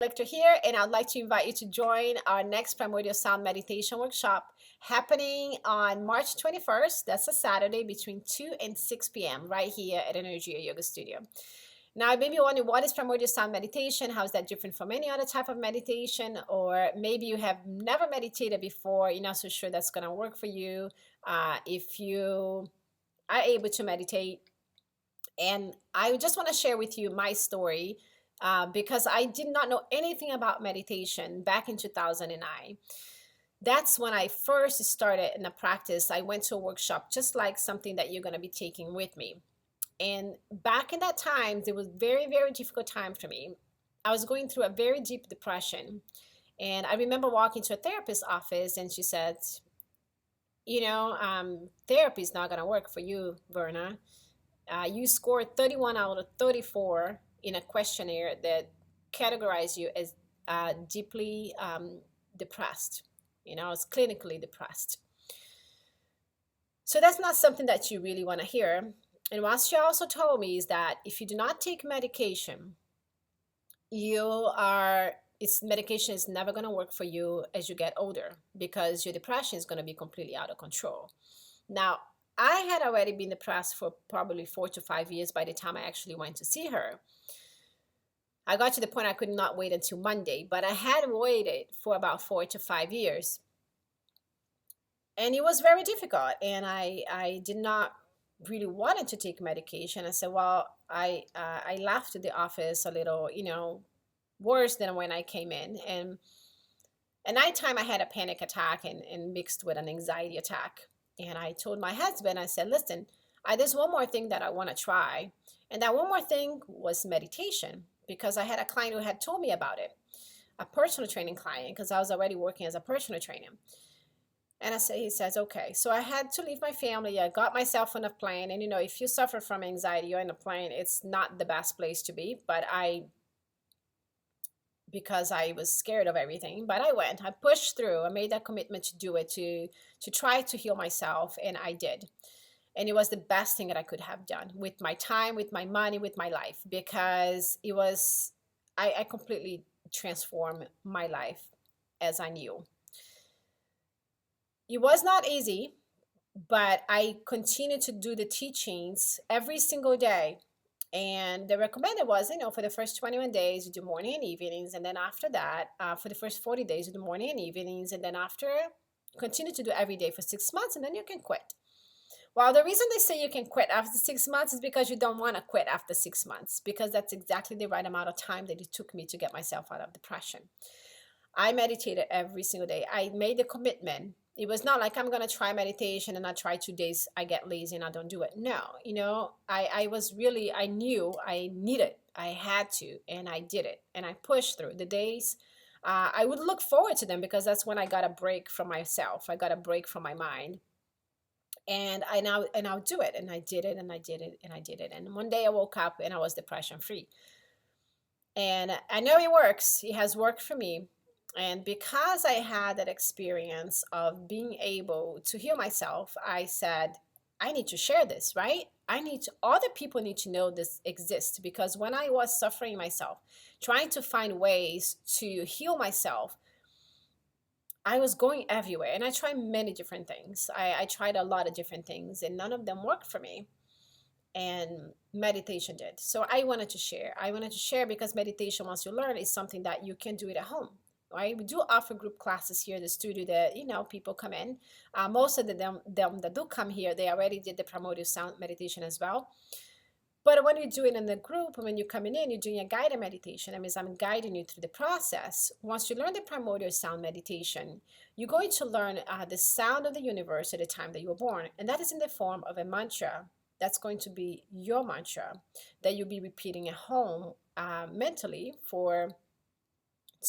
Lecture here, and I'd like to invite you to join our next Primordial Sound Meditation Workshop happening on March 21st. That's a Saturday between 2 and 6 p.m. right here at Energy Yoga Studio. Now, maybe you're wondering, what is Primordial Sound Meditation? How is that different from any other type of meditation? Or maybe you have never meditated before, you're not so sure that's going to work for you. If you are able to meditate, and I just want to share with you my story because I did not know anything about meditation back in 2009. That's when I first started in the practice. I went to a workshop just like something that you're going to be taking with me. And back in that time, it was very, very difficult time for me. I was going through a very deep depression. And I remember walking to a therapist's office, and she said, therapy is not going to work for you, Verna. You scored 31 out of 34 in a questionnaire that categorized you as deeply depressed. It's clinically depressed. So that's not something that you really want to hear. And what she also told me is that if you do not take medication, medication is never going to work for you as you get older, because your depression is going to be completely out of control. Now, I had already been depressed for probably 4 to 5 years by the time I actually went to see her. I got to the point I could not wait until Monday, but I had waited for about 4 to 5 years. And it was very difficult, and I did not really wanted to take medication. I said, well, I left the office a little, worse than when I came in. And at nighttime, I had a panic attack and mixed with an anxiety attack. And I told my husband, I said, listen, there's one more thing that I want to try. And that one more thing was meditation, because I had a client who had told me about it, a personal training client, because I was already working as a personal trainer. And he says, okay. So I had to leave my family. I got myself on a plane. And, if you suffer from anxiety, you're in a plane, it's not the best place to be. But because I was scared of everything, but I went, I pushed through, I made that commitment to do it, to try to heal myself. And I did. And it was the best thing that I could have done with my time, with my money, with my life, because I completely transformed my life as I knew. It was not easy, but I continued to do the teachings every single day. And the recommended was, for the first 21 days, you do morning and evenings. And then after that, for the first 40 days, you do morning and evenings. And then after, continue to do every day for 6 months, and then you can quit. Well, the reason they say you can quit after 6 months is because you don't want to quit after 6 months, because that's exactly the right amount of time that it took me to get myself out of depression. I meditated every single day. I made the commitment. It was not like I'm going to try meditation and I try 2 days, I get lazy and I don't do it. No, I knew I needed, I had to, and I did it. And I pushed through the days. I would look forward to them, because that's when I got a break from myself. I got a break from my mind. And I'll do it. And I did it, and I did it, and I did it. And one day I woke up and I was depression free. And I know it works. It has worked for me. And because I had that experience of being able to heal myself, I said, I need to share this, right? Other people need to know this exists, because when I was suffering myself, trying to find ways to heal myself, I was going everywhere, and I tried many different things. I tried a lot of different things, and none of them worked for me. And meditation did. So I wanted to share. Because meditation, once you learn, is something that you can do it at home. Right? We do offer group classes here at the studio that, people come in. Most of them that do come here, they already did the Primordial Sound meditation as well. But when you do it in the group, when you're coming in, you're doing a guided meditation. That means I'm guiding you through the process. Once you learn the Primordial Sound meditation, you're going to learn the sound of the universe at the time that you were born. And that is in the form of a mantra. That's going to be your mantra that you'll be repeating at home mentally for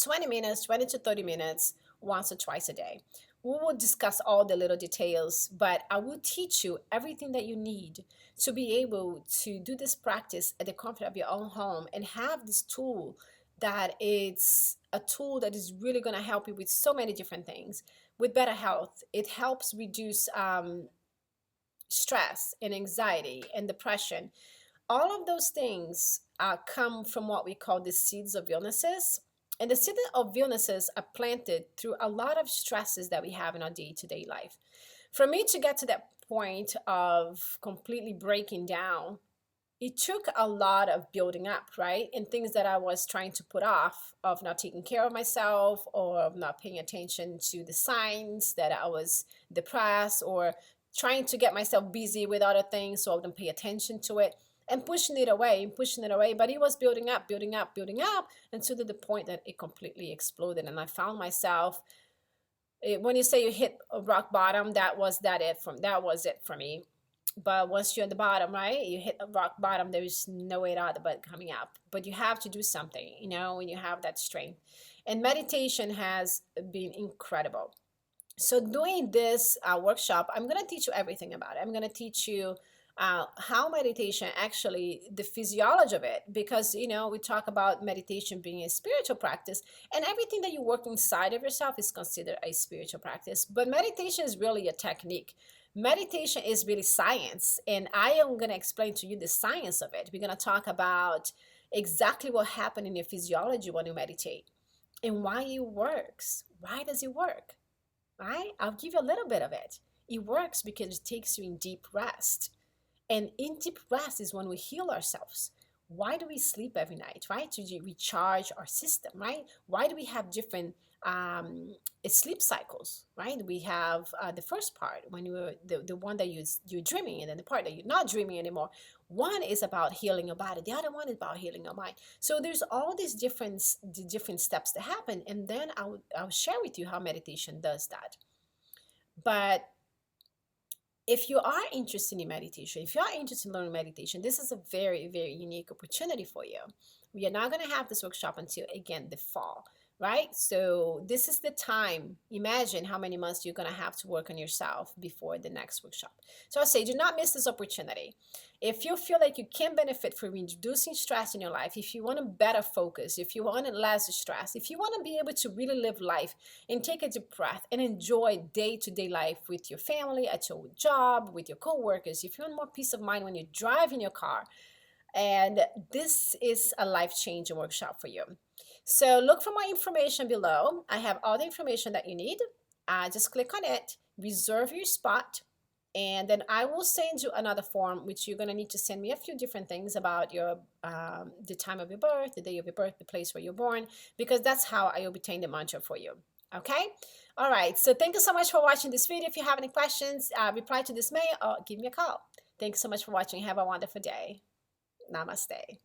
20 to 30 minutes, once or twice a day. We will discuss all the little details, but I will teach you everything that you need to be able to do this practice at the comfort of your own home, and have this tool that is a tool that is really going to help you with so many different things. With better health, it helps reduce stress and anxiety and depression. All of those things come from what we call the seeds of illnesses. And the seed of illnesses are planted through a lot of stresses that we have in our day-to-day life. For me to get to that point of completely breaking down, it took a lot of building up, right? And things that I was trying to put off, of not taking care of myself, or of not paying attention to the signs that I was depressed, or trying to get myself busy with other things so I wouldn't pay attention to it, and pushing it away and pushing it away. But it was building up, building up, building up, until to the point that it completely exploded. And I found myself, when you say you hit a rock bottom, that was it for me. But once you're at the bottom, right, you hit a rock bottom, there is no way out but coming up. But you have to do something, when you have that strength. And meditation has been incredible. So doing this workshop, I'm going to teach you everything about it. I'm going to teach you how meditation, actually the physiology of it, because we talk about meditation being a spiritual practice, and everything that you work inside of yourself is considered a spiritual practice. But meditation is really a technique. Meditation is really science, and I am going to explain to you the science of it. We're going to talk about exactly what happens in your physiology when you meditate, and why it works. Why does it work? Right? I'll give you a little bit of it. It works because it takes you in deep rest. And in deep rest is when we heal ourselves. Why do we sleep every night, right? To recharge our system, right? Why do we have different sleep cycles, right? We have the first part, when you're the one that you're dreaming, and then the part that you're not dreaming anymore. One is about healing your body. The other one is about healing your mind. So there's all these different steps that happen, and then I'll share with you how meditation does that. But if you are interested in meditation, if you are interested in learning meditation, this is a very, very unique opportunity for you. We are not going to have this workshop until, again, the fall, right? So this is the time. Imagine how many months you're going to have to work on yourself before the next workshop. So I say, do not miss this opportunity. If you feel like you can benefit from reducing stress in your life, if you want a better focus, if you want less stress, if you want to be able to really live life and take a deep breath and enjoy day-to-day life with your family, at your job, with your coworkers, if you want more peace of mind when you drive in your car, and this is a life-changing workshop for you. So look for more information below. I have all the information that you need. Just click on it, reserve your spot, and then I will send you another form, which you're going to need to send me a few different things about your the time of your birth, the day of your birth, the place where you're born, because that's how I obtain the mantra for you. Okay? All right. So thank you so much for watching this video. If you have any questions, reply to this mail or give me a call. Thanks so much for watching. Have a wonderful day. Namaste.